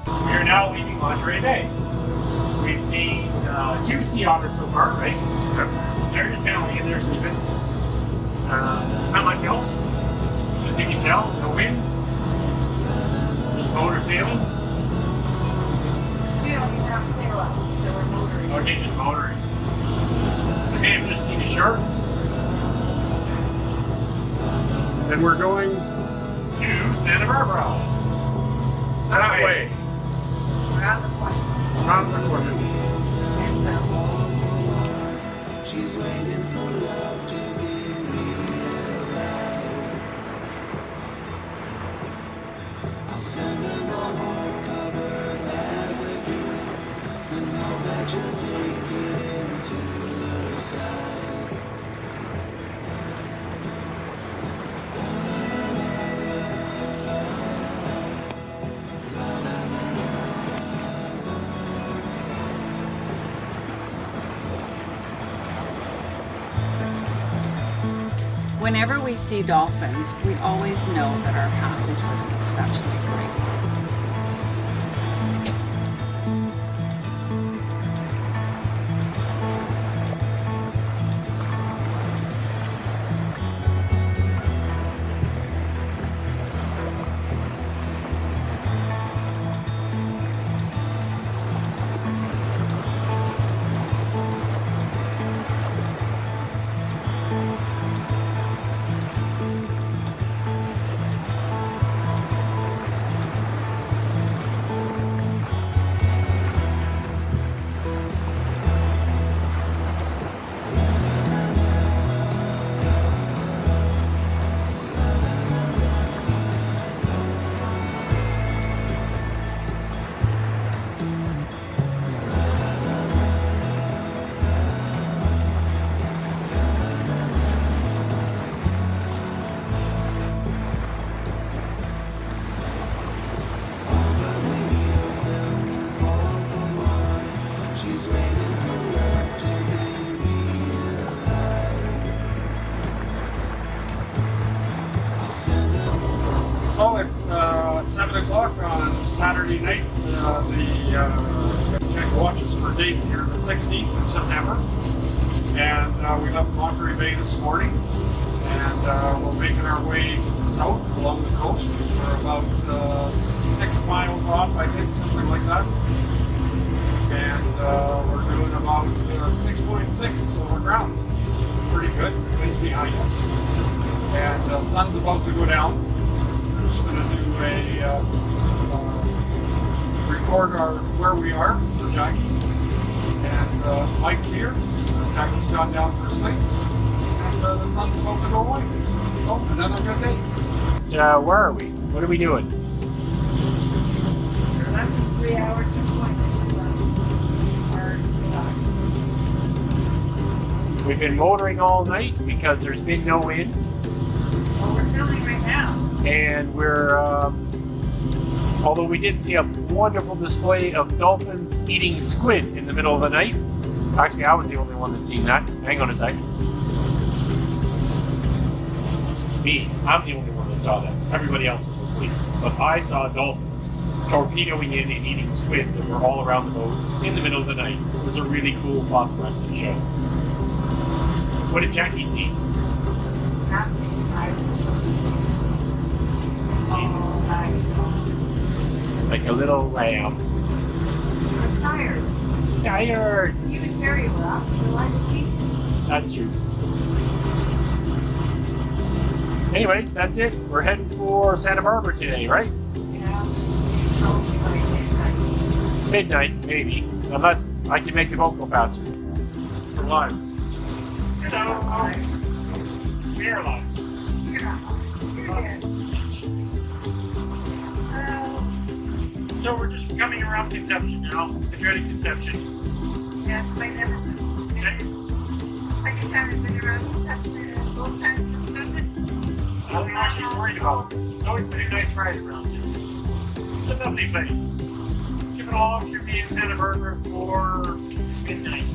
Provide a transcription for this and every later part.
We are now leaving Monterey Bay. We've seen 2 sea otters so far, right? They're just kind of laying there sleeping. Not much else. As you can tell, no wind. Just motor sailing. We don't even have to sail up, so we're motoring. Okay, just motoring. Okay, I've just seen a shark. And we're going to Santa Barbara. That way. Around the point. Around the corner. And so. She's waiting for love to be realized. I'll send her the heart covered as a gift, and hope that you'll take it into her side. Whenever we see dolphins, we always know that our passage was an exceptionally great one. So it's 7 o'clock on Saturday night. Check watches for dates here, the 16th of September. And we left Monterey Bay this morning. And we're making our way south along the coast. We're about 6 miles off, I think, something like that. And we're doing about 6.6 over ground. Pretty good. Wind's behind us. And the sun's about to go down. We're just going to do a record where we are for Jacquie. And Mike's here. Jackie's gone down for a sleep. And the sun's about to go away. Oh, another good day. Where are we? What are we doing? We're less than 3 hours from point. We've been motoring all night because there's been no wind. Well, we're filming right now. And we're, although we did see a wonderful display of dolphins eating squid in the middle of the night. Actually, I was the only one that's seen that. Hang on a sec. Me, I'm the only one that saw that. Everybody else was asleep. But I saw dolphins torpedoing in and eating squid that were all around the boat in the middle of the night. It was a really cool phosphorescent show. What did Jacquie see? Nothing. I was all night. Like a little lamb. I was tired. Tired. You and Terry were up. So I did eat. That's true. Anyway, that's it. We're heading for Santa Barbara today, right? Yeah. Probably by midnight. Midnight, maybe. Unless I can make the boat go faster. We're live. Hello. We are live. So we're just coming around Conception now. The dreaded Conception. Yeah, it's my Nemesis. Second time I've been around Conception and both times Conception. I don't know what she's worried about. It's always been a nice ride around here. It's a lovely place. Skipping along should be in Santa Barbara for midnight.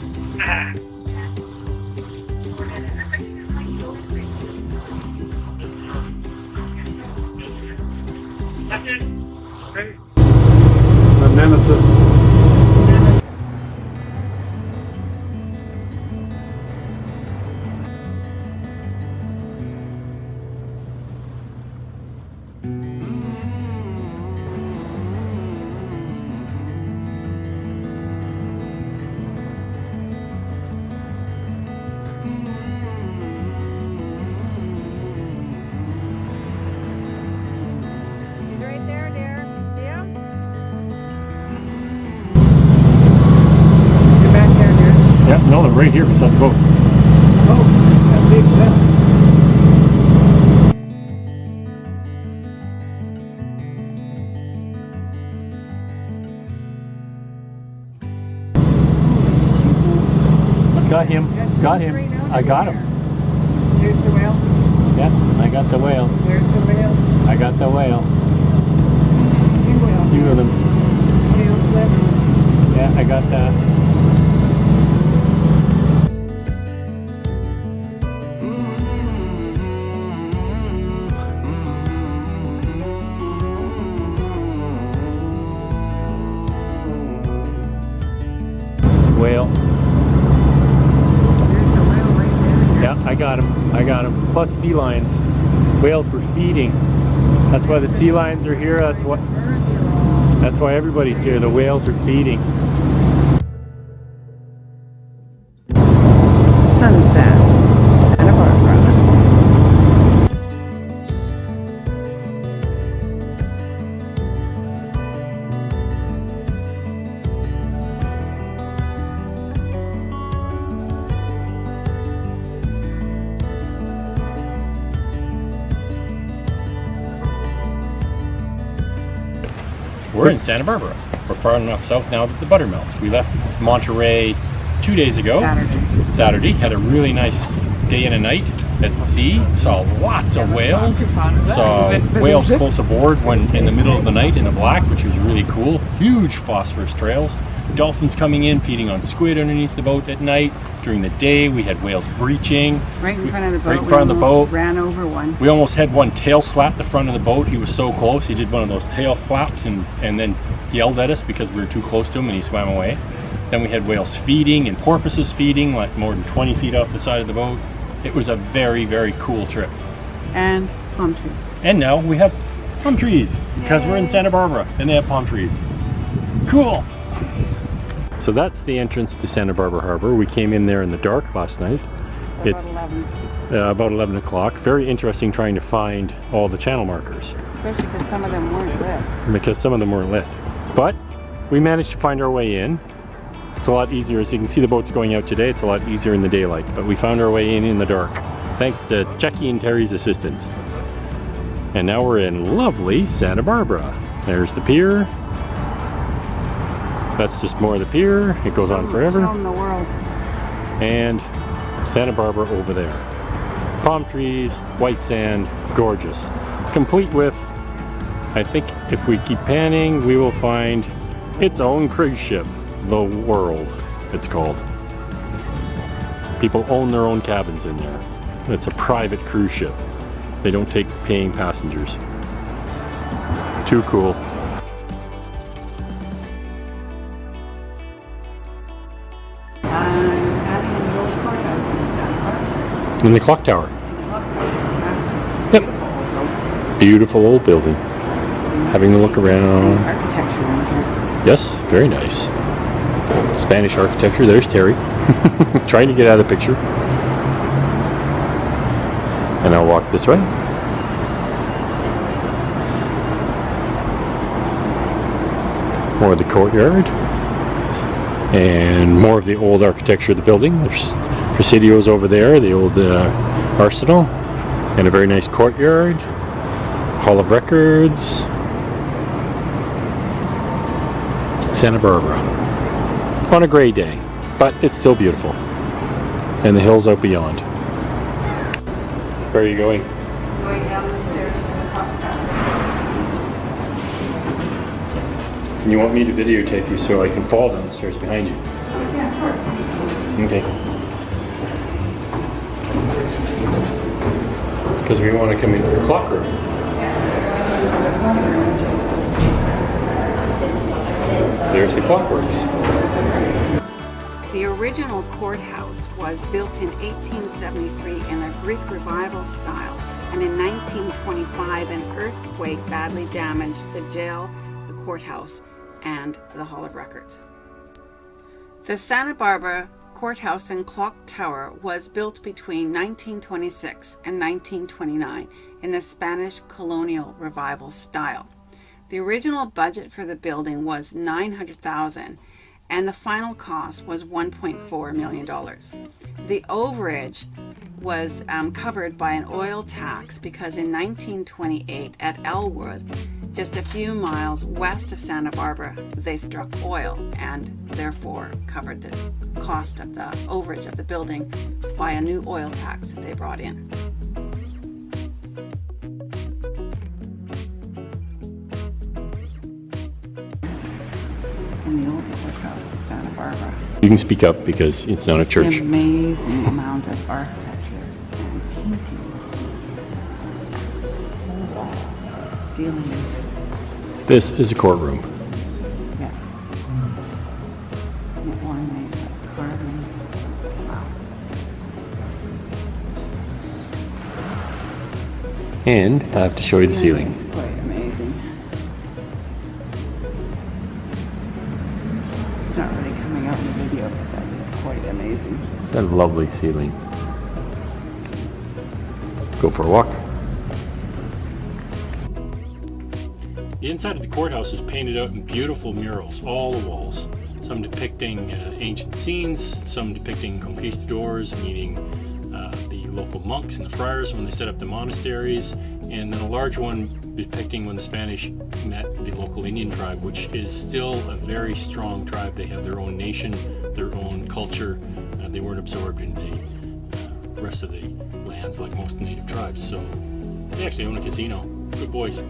That's it. Okay. Nemesis. He's right there, dear. See him? You're back there, dear. Yeah, no, they're right here beside the boat. Oh, that big lip. Got him. Got him. I got him. There's the whale. Yeah, I got the whale. There's the whale. I got the whale. Two whales. Two of them. Tail flip. Yeah, I got that. Whale. There's the whale right there. Yeah, I got him. I got him. Plus sea lions. Whales were feeding. That's why the sea lions are here. That's why everybody's here. The whales are feeding. Sunset. Santa Barbara. We're in Santa Barbara. We're far enough south now that the butter melts. We left Monterey 2 days ago. Saturday. Had a really nice day and a night at sea. Saw lots of whales. Saw whales close aboard when in the middle of the night in the black, which was really cool. Huge phosphorus trails. Dolphins coming in, feeding on squid underneath the boat at night. During the day, we had whales breaching. Right in front of the boat. Right in front of the boat. Ran over one. We almost had one tail slap the front of the boat. He was so close. He did one of those tail flaps and then yelled at us because we were too close to him and he swam away. Then we had whales feeding and porpoises feeding like more than 20 feet off the side of the boat. It was a very, very cool trip. And palm trees. And now we have palm trees because we're in Santa Barbara and they have palm trees. Cool. So that's the entrance to Santa Barbara Harbor. We came in there in the dark last night. It's about 11 o'clock. Very interesting trying to find all the channel markers. Especially because some of them weren't lit. Because some of them weren't lit. But we managed to find our way in. It's a lot easier. As you can see, the boat's going out today. It's a lot easier in the daylight. But we found our way in the dark. Thanks to Jacquie and Terry's assistance. And now we're in lovely Santa Barbara. There's the pier. That's just more of the pier. It goes on forever. In the world. And Santa Barbara over there. Palm trees, white sand, gorgeous. Complete with, I think if we keep panning, we will find its own cruise ship. The World, it's called. People own their own cabins in there. It's a private cruise ship. They don't take paying passengers. Too cool. In the clock tower. Yep. Beautiful old building. Having a look around. Architecture in here. Yes, very nice. Spanish architecture. There's Terry. Trying to get out of the picture. And I'll walk this way. More of the courtyard. And more of the old architecture of the building. There's Presidio's over there, the old arsenal. And a very nice courtyard. Hall of Records. Santa Barbara. On a gray day, but it's still beautiful. And the hills out beyond. Where are you going? Going down the stairs to the clock tower. You want me to videotape you so I can fall down the stairs behind you? Yeah, of course. Okay. Because we want to come into the clock room. Yeah. there's the clockworks. The original courthouse was built in 1873 in a Greek revival style, and in 1925 an earthquake badly damaged the jail, the courthouse, and the Hall of Records. The Santa Barbara Courthouse and Clock Tower was built between 1926 and 1929 in the Spanish colonial revival style. The original budget for the building was $900,000 and the final cost was $1.4 million. The overage was covered by an oil tax because in 1928 at Elwood, just a few miles west of Santa Barbara, they struck oil and therefore covered the cost of the overage of the building by a new oil tax that they brought in. In the old courthouse at Santa Barbara. You can speak up because it's not a church. An amazing amount of architecture and painting. Ceilings. This is a courtroom. Yeah. And ornate carvings. Wow. And I have to show you the ceiling. It's quite amazing. It's not really coming out in the video, but that is quite amazing. It's a lovely ceiling. Go for a walk. The inside of the courthouse is painted out in beautiful murals, all the walls. Some depicting ancient scenes, some depicting conquistadors, meaning the local monks and the friars when they set up the monasteries, and then a large one depicting when the Spanish met the local Indian tribe, which is still a very strong tribe. They have their own nation, their own culture. They weren't absorbed in the rest of the lands like most native tribes. So they actually own a casino. Good boys.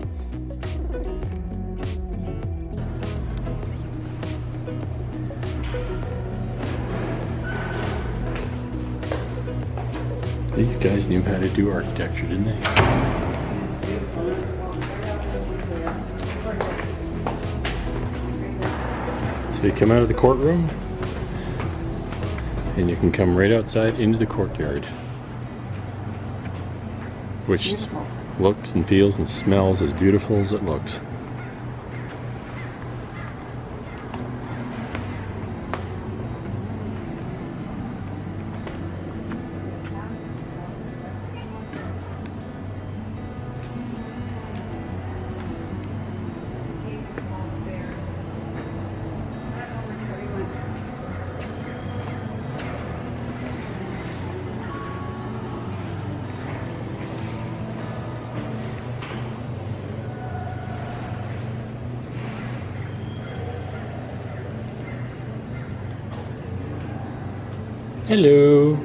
These guys knew how to do architecture, didn't they? So you come out of the courtroom, and you can come right outside into the courtyard, which looks and feels and smells as beautiful as it looks. Hello.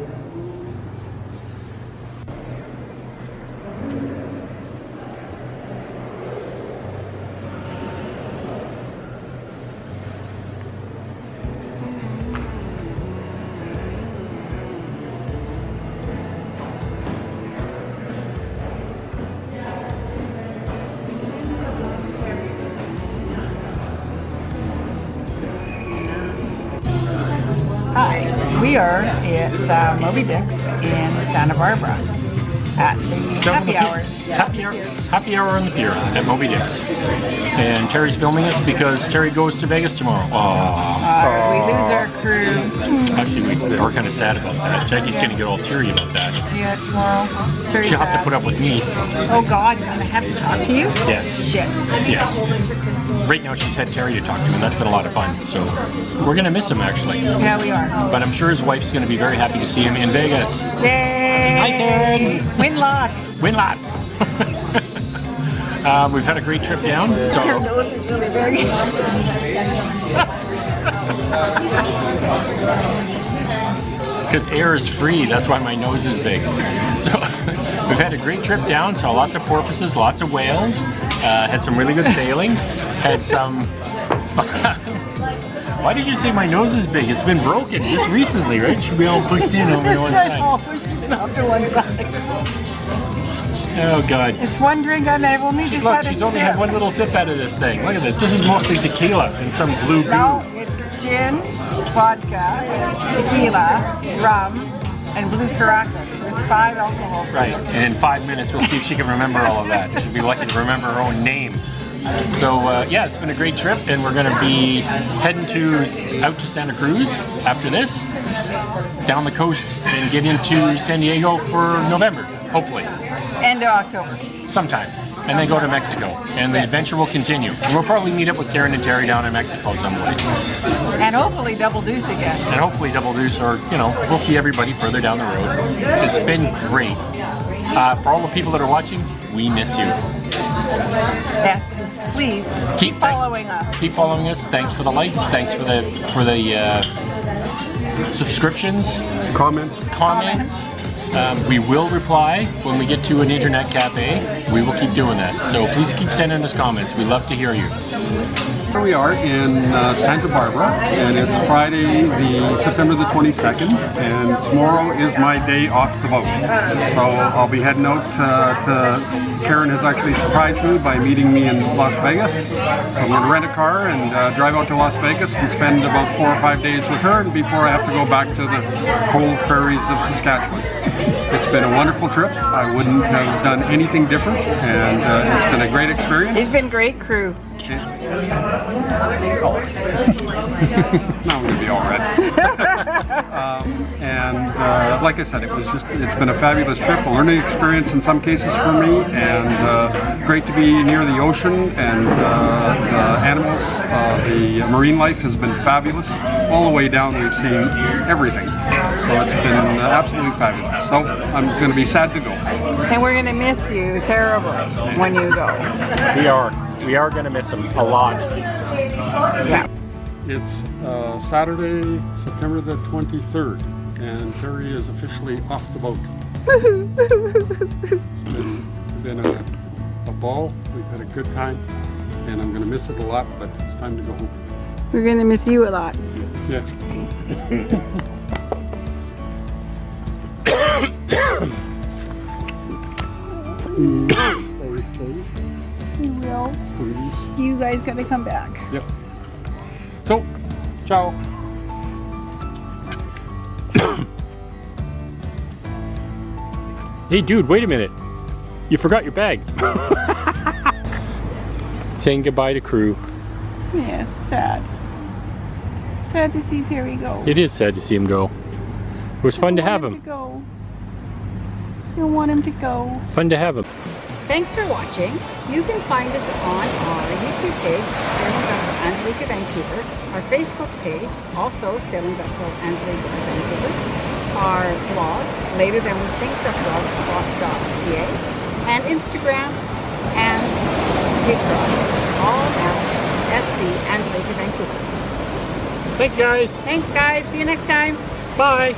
Hi, we are at Moby Dick's in Santa Barbara at the happy hour. Happy hour on the pier at Moby Dick's. And Terry's filming us because Terry goes to Vegas tomorrow. We lose our crew. Actually, we're kind of sad about that. Jackie's going to get all teary about that. Yeah, tomorrow. Very She'll have to sad. put up with me. Oh God, I have to talk to you? Yes. Shit. Yes. Right now she's had Terry to talk to, and that's been a lot of fun. So we're going to miss him, actually. Yeah, we are. But I'm sure his wife's going to be very happy to see him in Vegas. Yay! Hi, Karen. Win lots. Win lots. We've had a great trip down. Your nose is really big. Because air is free, that's why my nose is big. So we've had a great trip down, saw lots of porpoises, lots of whales, had some really good sailing, had some... Why did you say my nose is big? It's been broken just recently, right? Should be all pushed in over to one Right, side. all pushed in off to one side. Oh God. It's one drink and I've only just Look, had a she's only had sip. one little sip out of this thing. Look at this. This is mostly tequila and some blue goo. No, it's gin, vodka, tequila, rum, and blue caraca. There's 5 alcohols. Right. And in 5 minutes, we'll see if she can remember all of that. She'll be lucky to remember her own name. So yeah, it's been a great trip, and we're going to be heading out to Santa Cruz after this, down the coast, and get into San Diego for November, hopefully, End of October. sometime, and then go to Mexico, and the adventure will continue. And we'll probably meet up with Karen and Terry down in Mexico someplace, And hopefully double deuce again. and hopefully double deuce, or we'll see everybody further down the road. It's been great. For all the people that are watching, we miss you. Yes. Please keep following us. Keep following us. Thanks for the likes. Thanks for the subscriptions, comments. We will reply when we get to an internet cafe. We will keep doing that. So please keep sending us comments. We love to hear you. Here we are in Santa Barbara, and it's Friday, September the 22nd, and tomorrow is my day off the boat. So I'll be heading out to Karen has actually surprised me by meeting me in Las Vegas. So I'm going to rent a car and drive out to Las Vegas and spend about 4 or 5 days with her before I have to go back to the cold prairies of Saskatchewan. It's been a wonderful trip. I wouldn't have done anything different, and it's been a great experience. It's been great crew. Now I'm going to be all right. Like I said, it's been a fabulous trip, a learning experience in some cases for me, and great to be near the ocean, and the animals, the marine life has been fabulous. All the way down we've seen everything. So it's been absolutely fabulous. So I'm going to be sad to go. And we're going to miss you terribly when you go. We are going to miss them a lot. Yeah. It's Saturday, September the 23rd, and Terry is officially off the boat. It's been a ball. We've had a good time, and I'm going to miss it a lot, but it's time to go home. We're going to miss you a lot. Yeah. Stay safe, We will. please. You guys got to come back. Yep. So, ciao. Hey dude, wait a minute. You forgot your bag. Saying goodbye to crew. Yeah, it's sad. Sad to see Terry go. It is sad to see him go. It was fun to have him. Don't want him to go. Fun to have him. Thanks for watching. You can find us on our YouTube page, Sailing Vessel Angelique of Vancouver, our Facebook page, also Sailing Vessel Angelique of Vancouver, our blog, LaterThanWeThink.blogspot.ca, and Instagram and TikTok, all at SVAngelique of Vancouver. Thanks guys. Thanks guys, see you next time. Bye.